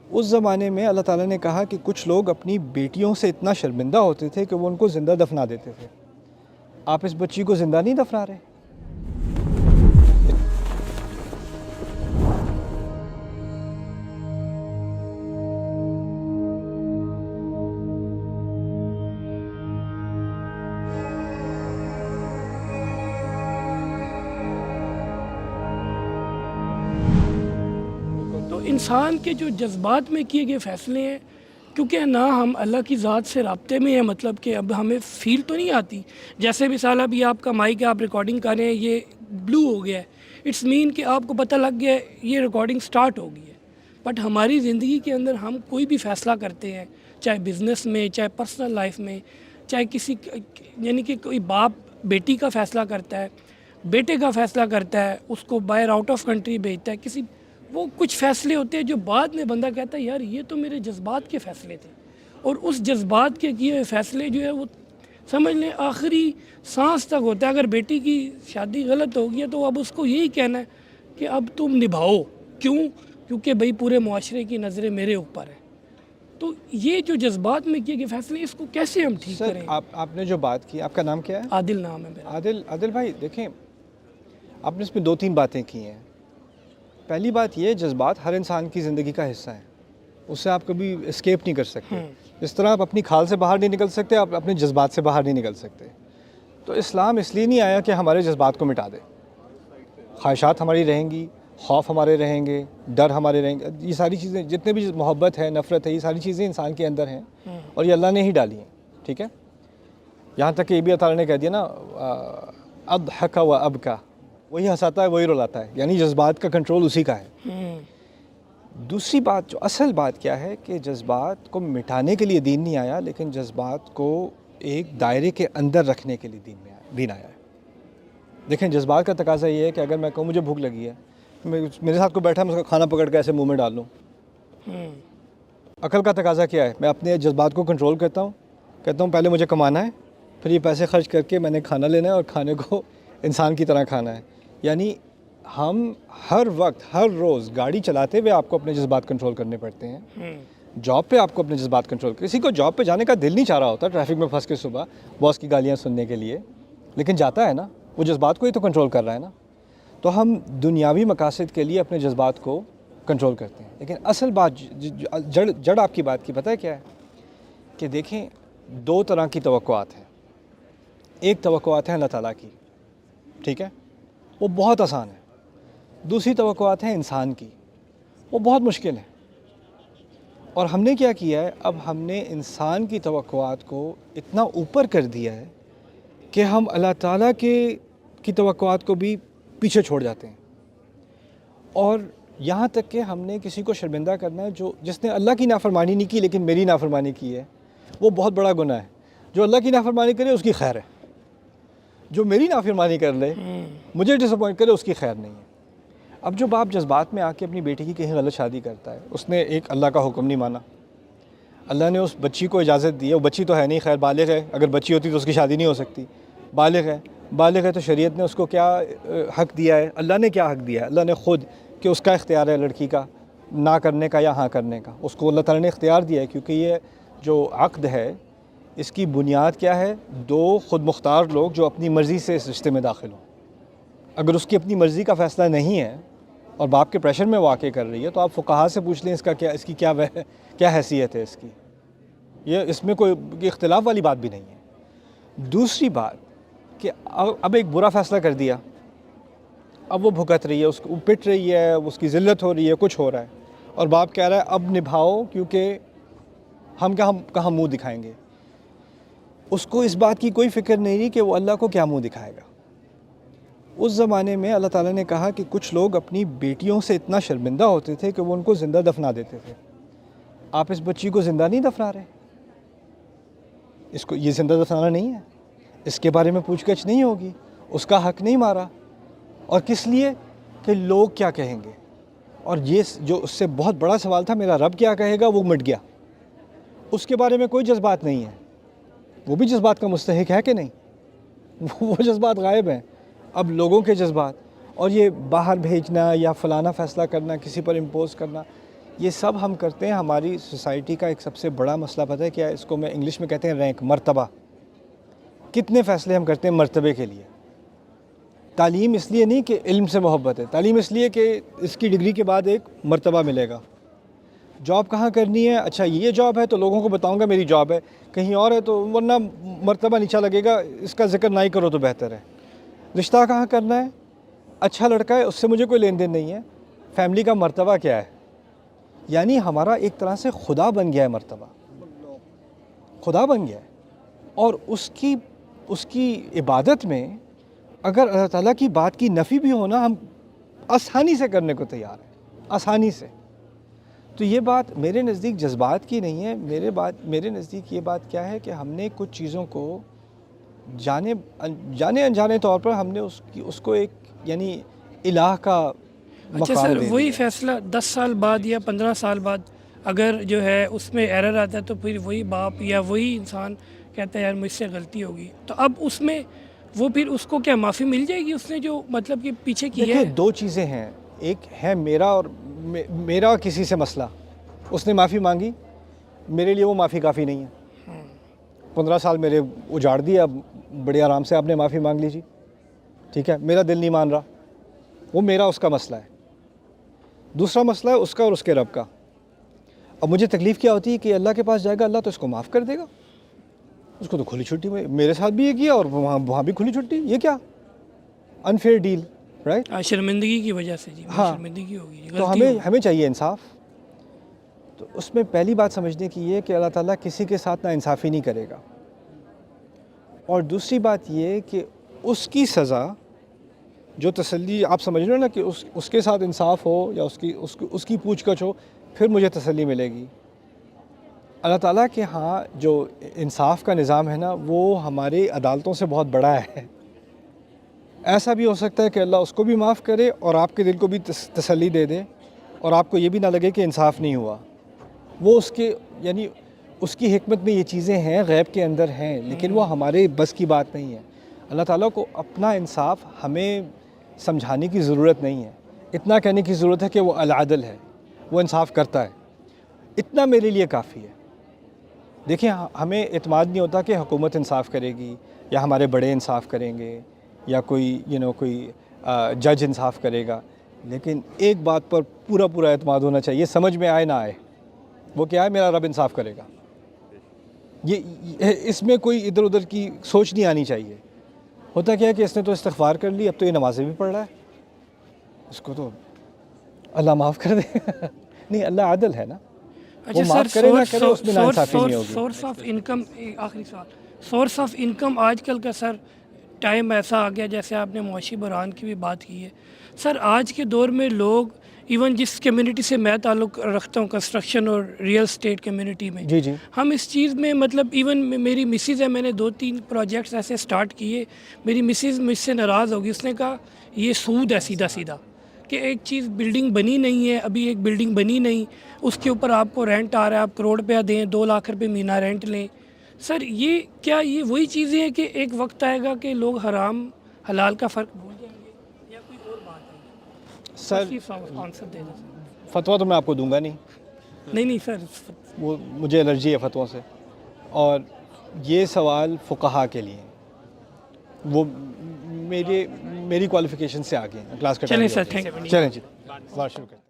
اس زمانے میں اللہ تعالیٰ نے کہا کہ کچھ لوگ اپنی بیٹیوں سے اتنا شرمندہ ہوتے تھے کہ وہ ان کو زندہ دفنا دیتے تھے. آپ اس بچی کو زندہ نہیں دفنا رہے. تو انسان کے جو جذبات میں کیے گئے فیصلے ہیں، کیونکہ نہ ہم اللہ کی ذات سے رابطے میں ہیں، مطلب کہ اب ہمیں فیل تو نہیں آتی. جیسے مثال ابھی آپ کا مائک ہے، آپ ریکارڈنگ کر رہے ہیں، یہ بلو ہو گیا ہے، اٹس مین کہ آپ کو پتہ لگ گیا ہے یہ ریکارڈنگ سٹارٹ ہو گئی ہے. بٹ ہماری زندگی کے اندر ہم کوئی بھی فیصلہ کرتے ہیں، چاہے بزنس میں، چاہے پرسنل لائف میں، چاہے کسی یعنی کہ کوئی باپ بیٹی کا فیصلہ کرتا ہے، بیٹے کا فیصلہ کرتا ہے، اس کو باہر آؤٹ آف کنٹری بھیجتا ہے، کسی وہ کچھ فیصلے ہوتے ہیں جو بعد میں بندہ کہتا ہے یار یہ تو میرے جذبات کے فیصلے تھے. اور اس جذبات کے کیے ہوئے فیصلے جو ہے وہ سمجھ لیں آخری سانس تک ہوتا ہے. اگر بیٹی کی شادی غلط ہو گئی ہے تو اب اس کو یہی کہنا ہے کہ اب تم نبھاؤ. کیونکہ بھئی پورے معاشرے کی نظریں میرے اوپر ہیں. تو یہ جو جذبات میں کیے گئے فیصلے، اس کو کیسے ہم ٹھیک سر کریں؟ آپ نے جو بات کی، آپ کا نام کیا ہے؟ عادل نام ہے میرا. عادل بھائی، دیکھیں آپ نے اس میں 2-3 باتیں کی ہیں. پہلی بات یہ، جذبات ہر انسان کی زندگی کا حصہ ہیں، اس سے آپ کبھی اسکیپ نہیں کر سکتے. اس طرح آپ اپنی کھال سے باہر نہیں نکل سکتے، آپ اپنے جذبات سے باہر نہیں نکل سکتے. تو اسلام اس لیے نہیں آیا کہ ہمارے جذبات کو مٹا دے. خواہشات ہماری رہیں گی، خوف ہمارے رہیں گے، ڈر ہمارے رہیں گے. یہ ساری چیزیں، جتنے بھی محبت ہے، نفرت ہے، یہ ساری چیزیں انسان کے اندر ہیں اور یہ اللہ نے ہی ڈالی ہیں. ٹھیک ہے؟ یہاں تک کہ یہ بھی اللہ تعالیٰ نے کہہ دیا نا، اضحک و ابکا، وہی ہنساتا ہے وہی رلاتا ہے، یعنی جذبات کا کنٹرول اسی کا ہے. دوسری بات، جو اصل بات کیا ہے کہ جذبات کو مٹانے کے لیے دین نہیں آیا، لیکن جذبات کو ایک دائرے کے اندر رکھنے کے لیے دین آیا ہے. دیکھیں جذبات کا تقاضا یہ ہے کہ اگر میں کہوں مجھے بھوک لگی ہے، میرے ساتھ کوئی بیٹھا ہے، میں اس کا کھانا پکڑ کے ایسے منہ میں ڈال لوں. عقل کا تقاضا کیا ہے؟ میں اپنے جذبات کو کنٹرول کہتا ہوں پہلے مجھے کمانا ہے، پھر یہ پیسے خرچ کر کے میں نے کھانا لینا ہے اور کھانے کو انسان کی طرح کھانا ہے. یعنی ہم ہر وقت، ہر روز گاڑی چلاتے ہوئے آپ کو اپنے جذبات کنٹرول کرنے پڑتے ہیں. جاب پہ آپ کو اپنے جذبات کنٹرول کسی کو جاب پہ جانے کا دل نہیں چاہ رہا ہوتا ٹریفک میں پھنس کے صبح باس کی گالیاں سننے کے لیے، لیکن جاتا ہے نا، وہ جذبات کو ہی تو کنٹرول کر رہا ہے نا. تو ہم دنیاوی مقاصد کے لیے اپنے جذبات کو کنٹرول کرتے ہیں. لیکن اصل بات، جڑ آپ کی بات کی پتہ ہے کیا ہے؟ کہ دیکھیں 2 طرح کی توقعات ہیں. ایک توقعات ہیں اللہ تعالیٰ کی، ٹھیک ہے، وہ بہت آسان ہے. دوسری توقعات ہیں انسان کی، وہ بہت مشکل ہے. اور ہم نے کیا کیا ہے؟ اب ہم نے انسان کی توقعات کو اتنا اوپر کر دیا ہے کہ ہم اللہ تعالیٰ کی توقعات کو بھی پیچھے چھوڑ جاتے ہیں. اور یہاں تک کہ ہم نے کسی کو شرمندہ کرنا ہے، جس نے اللہ کی نافرمانی نہیں کی لیکن میری نافرمانی کی ہے، وہ بہت بڑا گناہ ہے. جو اللہ کی نافرمانی کرے اس کی خیر ہے، جو میری نافرمانی کر لے، مجھے ڈس اپوائنٹ کرے، اس کی خیر نہیں ہے. اب جو باپ جذبات میں آ کے اپنی بیٹی کی کہیں غلط شادی کرتا ہے، اس نے ایک اللہ کا حکم نہیں مانا. اللہ نے اس بچی کو اجازت دی ہے، وہ بچی تو ہے نہیں، خیر بالغ ہے، اگر بچی ہوتی تو اس کی شادی نہیں ہو سکتی. بالغ ہے تو شریعت نے اس کو کیا حق دیا ہے؟ اللہ نے کیا حق دیا ہے؟ اللہ نے خود، کہ اس کا اختیار ہے لڑکی کا نہ کرنے کا یا ہاں کرنے کا. اس کو اللہ تعالیٰ نے اختیار دیا ہے، کیونکہ یہ جو عقد ہے اس کی بنیاد کیا ہے؟ 2 خود مختار لوگ جو اپنی مرضی سے اس رشتے میں داخل ہوں. اگر اس کی اپنی مرضی کا فیصلہ نہیں ہے اور باپ کے پریشر میں واقع کر رہی ہے، تو آپ فقہا سے پوچھ لیں اس کی کیا حیثیت ہے اس کی. اس میں کوئی اختلاف والی بات بھی نہیں ہے. دوسری بات کہ اب ایک برا فیصلہ کر دیا، اب وہ بھگت رہی ہے، اس کو پٹ رہی ہے، اس کی ذلت ہو رہی ہے، کچھ ہو رہا ہے، اور باپ کہہ رہا ہے اب نبھاؤ، کیونکہ ہم کہاں منہ دکھائیں گے. اس کو اس بات کی کوئی فکر نہیں رہی کہ وہ اللہ کو کیا منہ دکھائے گا. اس زمانے میں اللہ تعالیٰ نے کہا کہ کچھ لوگ اپنی بیٹیوں سے اتنا شرمندہ ہوتے تھے کہ وہ ان کو زندہ دفنا دیتے تھے. آپ اس بچی کو زندہ نہیں دفنا رہے. اس کو یہ زندہ دفنانا نہیں ہے، اس کے بارے میں پوچھ گچھ نہیں ہوگی، اس کا حق نہیں مارا. اور کس لیے؟ کہ لوگ کیا کہیں گے. اور یہ جو اس سے بہت بڑا سوال تھا، میرا رب کیا کہے گا، وہ مٹ گیا. اس کے بارے میں کوئی جذبات نہیں ہے. وہ بھی جذبات کا مستحق ہے کہ نہیں؟ وہ جذبات غائب ہیں. اب لوگوں کے جذبات اور یہ باہر بھیجنا یا فلانا فیصلہ کرنا، کسی پر امپوز کرنا، یہ سب ہم کرتے ہیں. ہماری سوسائٹی کا ایک سب سے بڑا مسئلہ پتہ ہے کیا ہے؟ اس کو میں انگلش میں کہتے ہیں رینک، مرتبہ. کتنے فیصلے ہم کرتے ہیں مرتبے کے لیے. تعلیم اس لیے نہیں کہ علم سے محبت ہے، تعلیم اس لیے کہ اس کی ڈگری کے بعد ایک مرتبہ ملے گا. جاب کہاں کرنی ہے؟ اچھا یہ جاب ہے تو لوگوں کو بتاؤں گا میری جاب ہے. کہیں اور ہے تو ورنہ مرتبہ نیچا لگے گا، اس کا ذکر نہ ہی کرو تو بہتر ہے. رشتہ کہاں کرنا ہے؟ اچھا لڑکا ہے، اس سے مجھے کوئی لین دین نہیں ہے. فیملی کا مرتبہ کیا ہے؟ یعنی ہمارا ایک طرح سے خدا بن گیا ہے مرتبہ، خدا بن گیا ہے. اور اس کی عبادت میں اگر اللہ تعالیٰ کی بات کی نفی بھی ہونا، ہم آسانی سے کرنے کو تیار ہیں، آسانی سے. تو یہ بات میرے نزدیک جذبات کی نہیں ہے. میرے نزدیک یہ بات کیا ہے کہ ہم نے کچھ چیزوں کو جانے انجانے طور پر ہم نے اس کو ایک یعنی الہ کا اچھا مقام سر، دے دیا. وہی فیصلہ 10 سال بعد یا 15 سال بعد اگر جو ہے اس میں ایرر آتا ہے تو پھر وہی باپ یا وہی انسان کہتا ہے یار مجھ سے غلطی ہوگی، تو اب اس میں وہ پھر اس کو کیا معافی مل جائے گی اس نے جو مطلب کہ پیچھے کیا ہے؟ دیکھیں دو چیزیں ہیں. ایک ہے میرا اور کسی سے مسئلہ. اس نے معافی مانگی، میرے لیے وہ معافی کافی نہیں ہے. 15 سال میرے اجاڑ دیا، بڑے آرام سے آپ نے معافی مانگ لیجی، ٹھیک ہے. میرا دل نہیں مان رہا، وہ میرا اس کا مسئلہ ہے. دوسرا مسئلہ ہے اس کا اور اس کے رب کا. اب مجھے تکلیف کیا ہوتی ہے کہ اللہ کے پاس جائے گا، اللہ تو اس کو معاف کر دے گا. اس کو تو کھلی چھٹی میں، میرے ساتھ بھی یہ کیا اور وہاں بھی کھلی چھٹی. یہ کیا انفیئر ڈیل، رائٹ؟ شرمندگی کی وجہ سے جی ہاں. شرمندگی ہوگی، تو غلطی ہوگی. ہمیں چاہیے انصاف. تو اس میں پہلی بات سمجھنے کی یہ کہ اللہ تعالیٰ کسی کے ساتھ نا انصافی نہیں کرے گا. اور دوسری بات یہ کہ اس کی سزا جو تسلی آپ سمجھ رہے ہو نا کہ اس کے ساتھ انصاف ہو یا اس کی پوچھ گچھ ہو، پھر مجھے تسلی ملے گی. اللہ تعالیٰ کے ہاں جو انصاف کا نظام ہے نا، وہ ہماری عدالتوں سے بہت بڑا ہے. ایسا بھی ہو سکتا ہے کہ اللہ اس کو بھی معاف کرے اور آپ کے دل کو بھی تسلی دے دے اور آپ کو یہ بھی نہ لگے کہ انصاف نہیں ہوا. وہ اس کی حکمت میں یہ چیزیں ہیں، غیب کے اندر ہیں، لیکن وہ ہمارے بس کی بات نہیں ہے. اللہ تعالیٰ کو اپنا انصاف ہمیں سمجھانے کی ضرورت نہیں ہے. اتنا کہنے کی ضرورت ہے کہ وہ العدل ہے، وہ انصاف کرتا ہے. اتنا میرے لیے کافی ہے. دیکھیں ہمیں اعتماد نہیں ہوتا کہ حکومت انصاف کرے گی یا ہمارے بڑے انصاف کریں گے یا کوئی جج انصاف کرے گا. لیکن ایک بات پر پورا اعتماد ہونا چاہیے، سمجھ میں آئے نہ آئے. وہ کیا ہے؟ میرا رب انصاف کرے گا. اس میں کوئی ادھر ادھر کی سوچ نہیں آنی چاہیے. ہوتا کیا ہے کہ اس نے تو استغفار کر لی، اب تو یہ نمازیں بھی پڑھ رہا ہے، اس کو تو اللہ معاف کر دے. نہیں، اللہ عادل ہے نا. وہ معاف کرے نہ کرے، اس میں ناانصافی نہیں ہوگی. سورس آف انکم، آخری سوال، سورس آف انکم آج کل کا سر ٹائم ایسا آ گیا، جیسے آپ نے معاشی بحران کی بھی بات کی ہے سر. آج کے دور میں لوگ ایون جس کمیونٹی سے میں تعلق رکھتا ہوں، کنسٹرکشن اور ریئل اسٹیٹ کمیونٹی میں، جی ہم اس چیز میں مطلب ایون میری مسز ہے، میں نے 2-3 پروجیکٹس ایسے سٹارٹ کیے. میری مسز مجھ سے ناراض ہوگی، اس نے کہا یہ سود ہے سیدھا کہ ایک چیز بلڈنگ بنی نہیں ہے، ابھی ایک بلڈنگ بنی نہیں، اس کے اوپر آپ کو رینٹ آ رہا ہے، آپ کروڑ روپیہ دیں، 2 لاکھ روپے مہینہ رینٹ لیں. سر یہ کیا یہ وہی چیزیں ہیں کہ ایک وقت آئے گا کہ لوگ حرام حلال کا فرق بھول جائیں گے، یا کوئی اور بات ہے؟ سر آنسر دے دیں سر. فتویٰ تو میں آپ کو دوں گا نہیں سر، وہ مجھے الرجی ہے فتویٰ سے. اور یہ سوال فقہا کے لیے، وہ میری کوالیفیکیشن سے آگے ہیں، کلاس کا چلیں ٹائم سر، بھی ہو گیا. Thank you. چلیں جی، بات شروع کرتے ہیں.